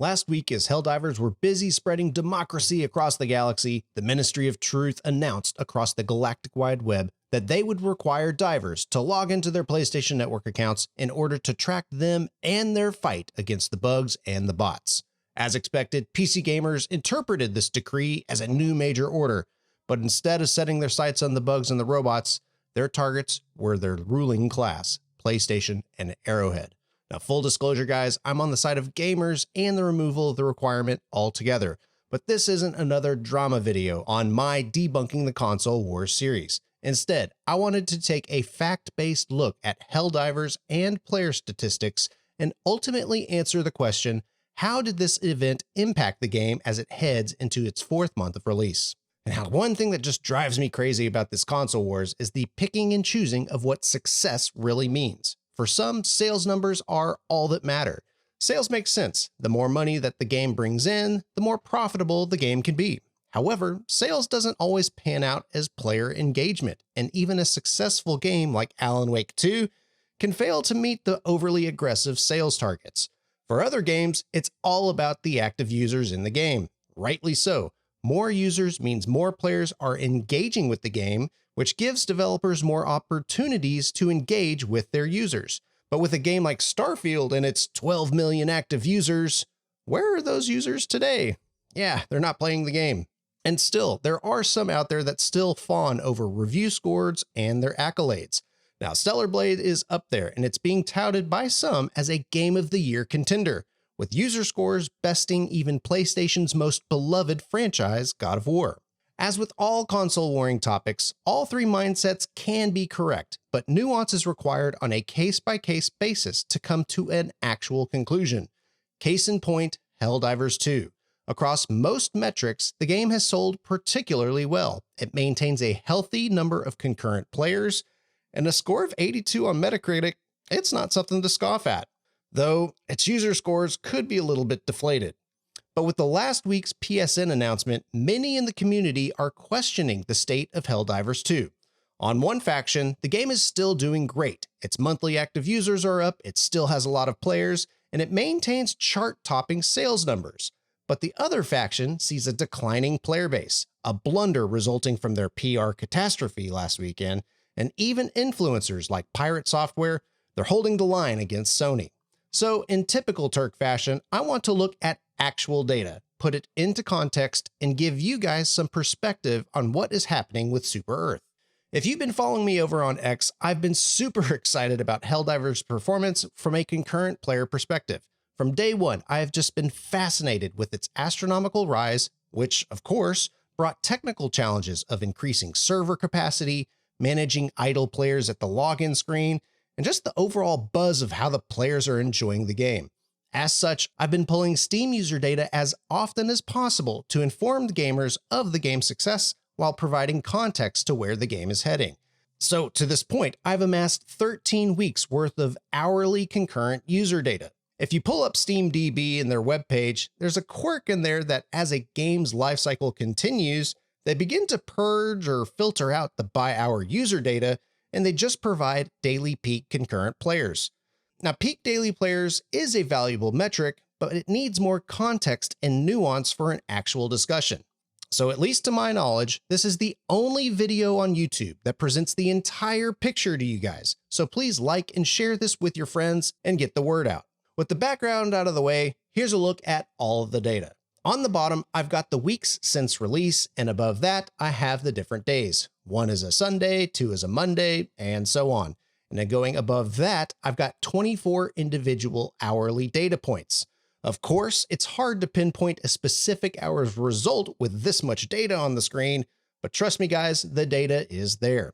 Last week, as Helldivers were busy spreading democracy across the galaxy, the Ministry of Truth announced across the galactic wide web that they would require divers to log into their PlayStation Network accounts in order to track them and their fight against the bugs and the bots. As expected, PC gamers interpreted this decree as a new major order, but instead of setting their sights on the bugs and the robots, their targets were their ruling class, PlayStation and Arrowhead. Now, full disclosure, guys, I'm on the side of gamers and the removal of the requirement altogether, but this isn't another drama video on my debunking the console wars series. Instead, I wanted to take a fact-based look at Helldivers and player statistics and ultimately answer the question, how did this event impact the game as it heads into its 4th month of release? And how one thing that just drives me crazy about this console wars is the picking and choosing of what success really means. For some, sales numbers are all that matter. Sales make sense. The more money that the game brings in, the more profitable the game can be. However, sales doesn't always pan out as player engagement, and even a successful game like Alan Wake 2 can fail to meet the overly aggressive sales targets. For other games, it's all about the active users in the game. Rightly so. More users means more players are engaging with the game, which gives developers more opportunities to engage with their users. But with a game like Starfield and its 12 million active users, where are those users today? Yeah, they're not playing the game. And still, there are some out there that still fawn over review scores and their accolades. Now, Stellar Blade is up there, and it's being touted by some as a Game of the Year contender, with user scores besting even PlayStation's most beloved franchise, God of War. As with all console warring topics, all three mindsets can be correct, but nuance is required on a case-by-case basis to come to an actual conclusion. Case in point, Helldivers 2. Across most metrics, the game has sold particularly well. It maintains a healthy number of concurrent players, and a score of 82 on Metacritic, it's not something to scoff at, though its user scores could be a little bit deflated. But with the last week's PSN announcement, many in the community are questioning the state of Helldivers 2. On one faction, the game is still doing great. Its monthly active users are up, it still has a lot of players, and it maintains chart-topping sales numbers. But the other faction sees a declining player base, a blunder resulting from their PR catastrophe last weekend, and even influencers like Pirate Software, they're holding the line against Sony. So in typical Turk fashion, I want to look at actual data, put it into context, and give you guys some perspective on what is happening with Super Earth. If you've been following me over on X, I've been super excited about Helldivers' performance from a concurrent player perspective. From day one, I have just been fascinated with its astronomical rise, which, of course, brought technical challenges of increasing server capacity, managing idle players at the login screen, and just the overall buzz of how the players are enjoying the game. As such, I've been pulling Steam user data as often as possible to inform the gamers of the game's success while providing context to where the game is heading. So to this point, I've amassed 13 weeks worth of hourly concurrent user data. If you pull up SteamDB in their webpage, there's a quirk in there that as a game's lifecycle continues, they begin to purge or filter out the by-hour user data, and they just provide daily peak concurrent players. Now, peak daily players is a valuable metric, but it needs more context and nuance for an actual discussion. So at least to my knowledge, this is the only video on YouTube that presents the entire picture to you guys. So please like and share this with your friends and get the word out. With the background out of the way, here's a look at all of the data. On the bottom, I've got the weeks since release, and above that, I have the different days. 1 is a Sunday, 2 is a Monday, and so on. And then going above that, I've got 24 individual hourly data points. Of course, it's hard to pinpoint a specific hour's result with this much data on the screen, but trust me guys, the data is there.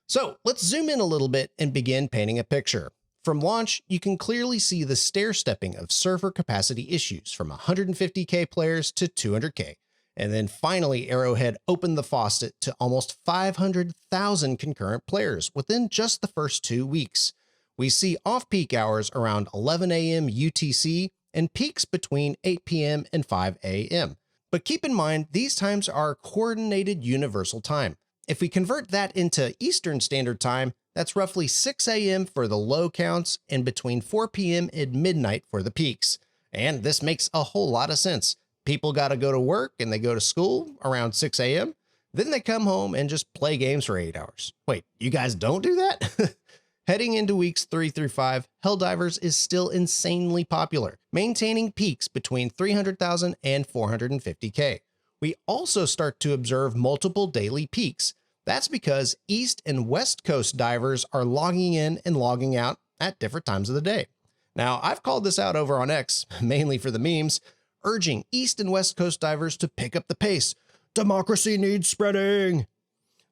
So let's zoom in a little bit and begin painting a picture. From launch, you can clearly see the stair-stepping of server capacity issues from 150K players to 200K. And then finally, Arrowhead opened the faucet to almost 500,000 concurrent players within just the first 2 weeks. We see off-peak hours around 11 a.m. UTC and peaks between 8 p.m. and 5 a.m. But keep in mind, these times are coordinated universal time. If we convert that into Eastern Standard Time, that's roughly 6 a.m. for the low counts and between 4 p.m. and midnight for the peaks. And this makes a whole lot of sense. People got to go to work and they go to school around 6 a.m. Then they come home and just play games for 8 hours. Wait, you guys don't do that? Heading into weeks 3 through 5, Helldivers is still insanely popular, maintaining peaks between 300,000 and 450k. We also start to observe multiple daily peaks. That's because East and West Coast divers are logging in and logging out at different times of the day. Now, I've called this out over on X, mainly for the memes, urging East and West Coast divers to pick up the pace. Democracy needs spreading.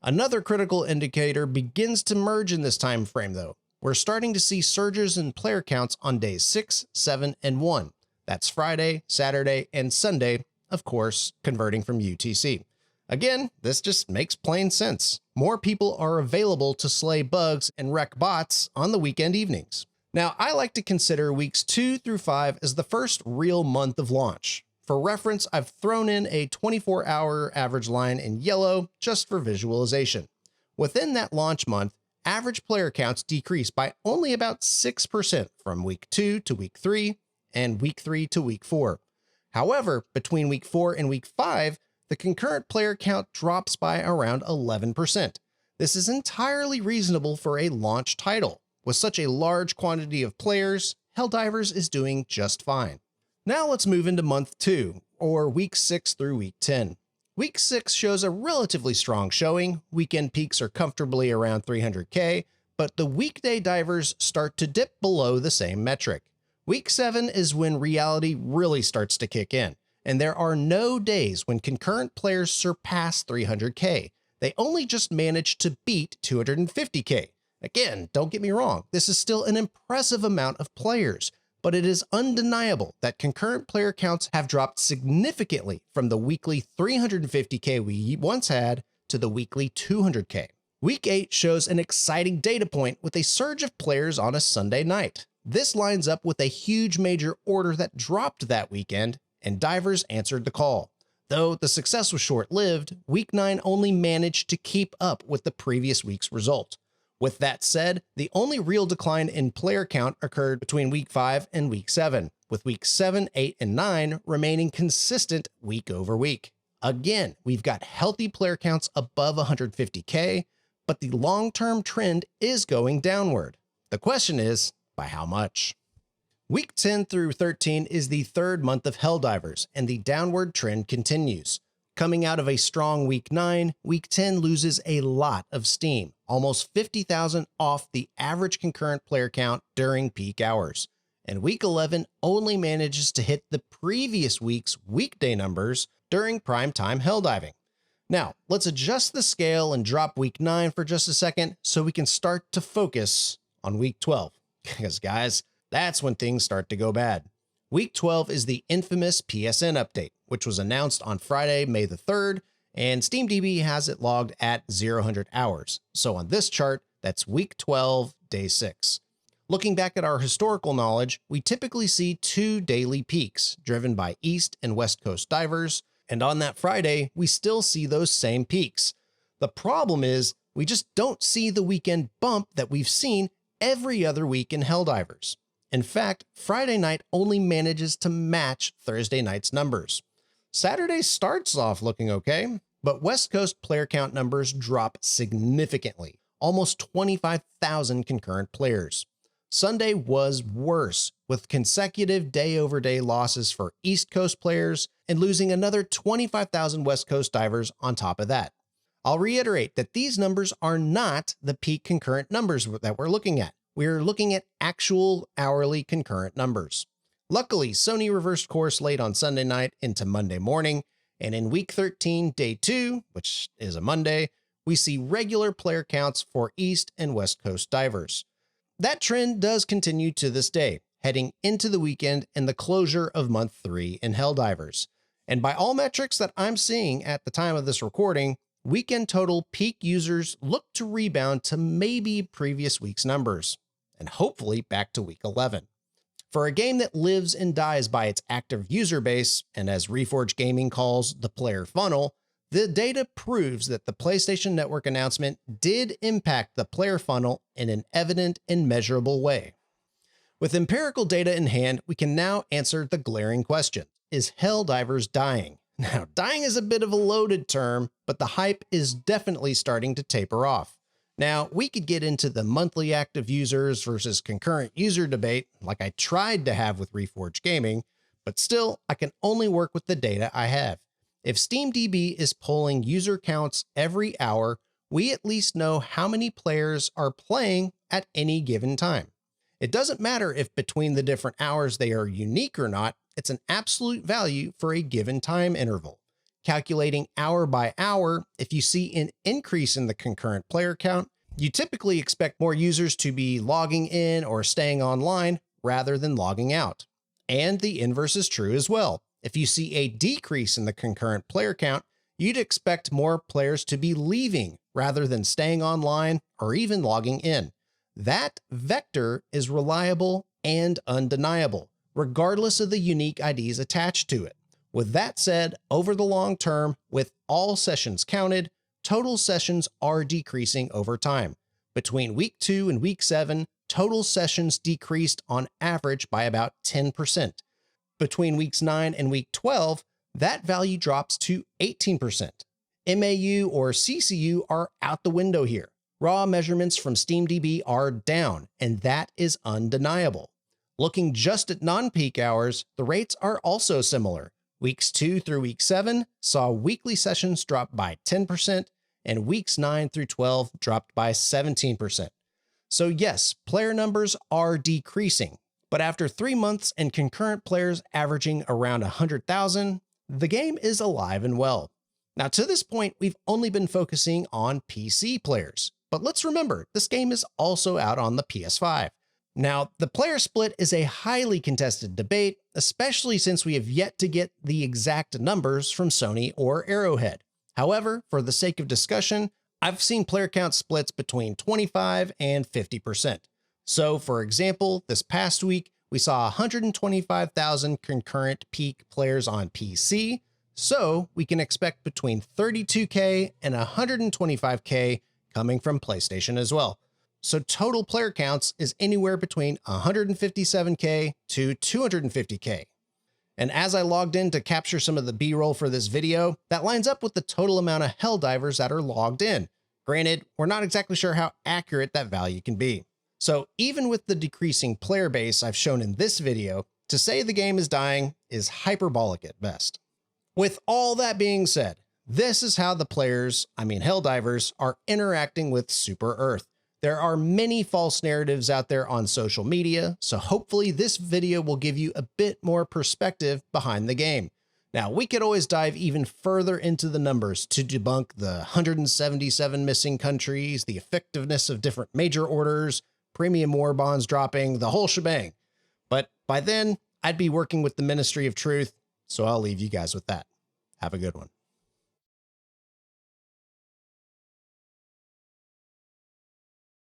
Another critical indicator begins to merge in this time frame, though. We're starting to see surges in player counts on days 6, 7, and 1. That's Friday, Saturday, and Sunday, of course, converting from UTC. Again, this just makes plain sense. More people are available to slay bugs and wreck bots on the weekend evenings. Now, I like to consider weeks 2 through 5 as the first real month of launch. For reference, I've thrown in a 24-hour average line in yellow just for visualization. Within that launch month, average player counts decrease by only about 6% from week 2 to week 3 and week 3 to week 4. However, between week 4 and week 5, the concurrent player count drops by around 11%. This is entirely reasonable for a launch title. With such a large quantity of players, Helldivers is doing just fine. Now let's move into month 2, or week 6 through week 10. Week 6 shows a relatively strong showing. Weekend peaks are comfortably around 300k, but the weekday divers start to dip below the same metric. Week 7 is when reality really starts to kick in, and there are no days when concurrent players surpass 300k. They only just manage to beat 250k. Again, don't get me wrong, this is still an impressive amount of players, but it is undeniable that concurrent player counts have dropped significantly from the weekly 350k we once had to the weekly 200k. Week 8 shows an exciting data point with a surge of players on a Sunday night. This lines up with a huge major order that dropped that weekend, and divers answered the call. Though the success was short-lived, week 9 only managed to keep up with the previous week's result. With that said, the only real decline in player count occurred between week 5 and week 7, with weeks 7, 8, and 9 remaining consistent week over week. Again, we've got healthy player counts above 150k, but the long-term trend is going downward. The question is, by how much? Week 10 through 13 is the third month of Helldivers, and the downward trend continues. Coming out of a strong week 9, week 10 loses a lot of steam, almost 50,000 off the average concurrent player count during peak hours. And week 11 only manages to hit the previous week's weekday numbers during primetime Helldiving. Now, let's adjust the scale and drop week 9 for just a second so we can start to focus on week 12. Because guys, that's when things start to go bad. Week 12 is the infamous PSN update, which was announced on Friday, May the 3rd, and SteamDB has it logged at 0 hours. So on this chart, that's week 12, day 6. Looking back at our historical knowledge, we typically see 2 daily peaks driven by East and West Coast divers, and on that Friday, we still see those same peaks. The problem is, we just don't see the weekend bump that we've seen every other week in Helldivers. In fact, Friday night only manages to match Thursday night's numbers. Saturday starts off looking okay, but West Coast player count numbers drop significantly, almost 25,000 concurrent players. Sunday was worse, with consecutive day-over-day losses for East Coast players and losing another 25,000 West Coast divers on top of that. I'll reiterate that these numbers are not the peak concurrent numbers that we're looking at. We're looking at actual hourly concurrent numbers. Luckily, Sony reversed course late on Sunday night into Monday morning, and in week 13, day 2, which is a Monday, we see regular player counts for East and West Coast divers. That trend does continue to this day, heading into the weekend and the closure of month 3 in Helldivers. And by all metrics that I'm seeing at the time of this recording, weekend total peak users look to rebound to maybe previous week's numbers, and hopefully back to week 11. For a game that lives and dies by its active user base, and as Reforge Gaming calls the player funnel, the data proves that the PlayStation Network announcement did impact the player funnel in an evident and measurable way. With empirical data in hand, we can now answer the glaring question: is Helldivers dying? Now, dying is a bit of a loaded term, but the hype is definitely starting to taper off. Now, we could get into the monthly active users versus concurrent user debate, like I tried to have with Reforged Gaming, but still, I can only work with the data I have. If SteamDB is polling user counts every hour, we at least know how many players are playing at any given time. It doesn't matter if between the different hours they are unique or not, it's an absolute value for a given time interval. Calculating hour by hour, if you see an increase in the concurrent player count, you typically expect more users to be logging in or staying online rather than logging out. And the inverse is true as well. If you see a decrease in the concurrent player count, you'd expect more players to be leaving rather than staying online or even logging in. That vector is reliable and undeniable, regardless of the unique IDs attached to it. With that said, over the long term, with all sessions counted, total sessions are decreasing over time. Between week 2 and week 7, total sessions decreased on average by about 10%. Between weeks 9 and week 12, that value drops to 18%. MAU or CCU are out the window here. Raw measurements from SteamDB are down, and that is undeniable. Looking just at non-peak hours, the rates are also similar. Weeks 2 through week 7 saw weekly sessions drop by 10%, and weeks 9 through 12 dropped by 17%. So yes, player numbers are decreasing, but after 3 months and concurrent players averaging around 100,000, the game is alive and well. Now, to this point, we've only been focusing on PC players, but let's remember, this game is also out on the PS5. Now, the player split is a highly contested debate, especially since we have yet to get the exact numbers from Sony or Arrowhead. However, for the sake of discussion, I've seen player count splits between 25 and 50%. So, for example, this past week, we saw 125,000 concurrent peak players on PC, so we can expect between 32K and 125K coming from PlayStation as well. So total player counts is anywhere between 157K to 250K. And as I logged in to capture some of the B-roll for this video, that lines up with the total amount of Helldivers that are logged in. Granted, we're not exactly sure how accurate that value can be. So even with the decreasing player base I've shown in this video, to say the game is dying is hyperbolic at best. With all that being said, this is how the players, Helldivers, are interacting with Super Earth. There are many false narratives out there on social media, so hopefully this video will give you a bit more perspective behind the game. Now, we could always dive even further into the numbers to debunk the 177 missing countries, the effectiveness of different major orders, premium war bonds dropping, the whole shebang. But by then, I'd be working with the Ministry of Truth, so I'll leave you guys with that. Have a good one.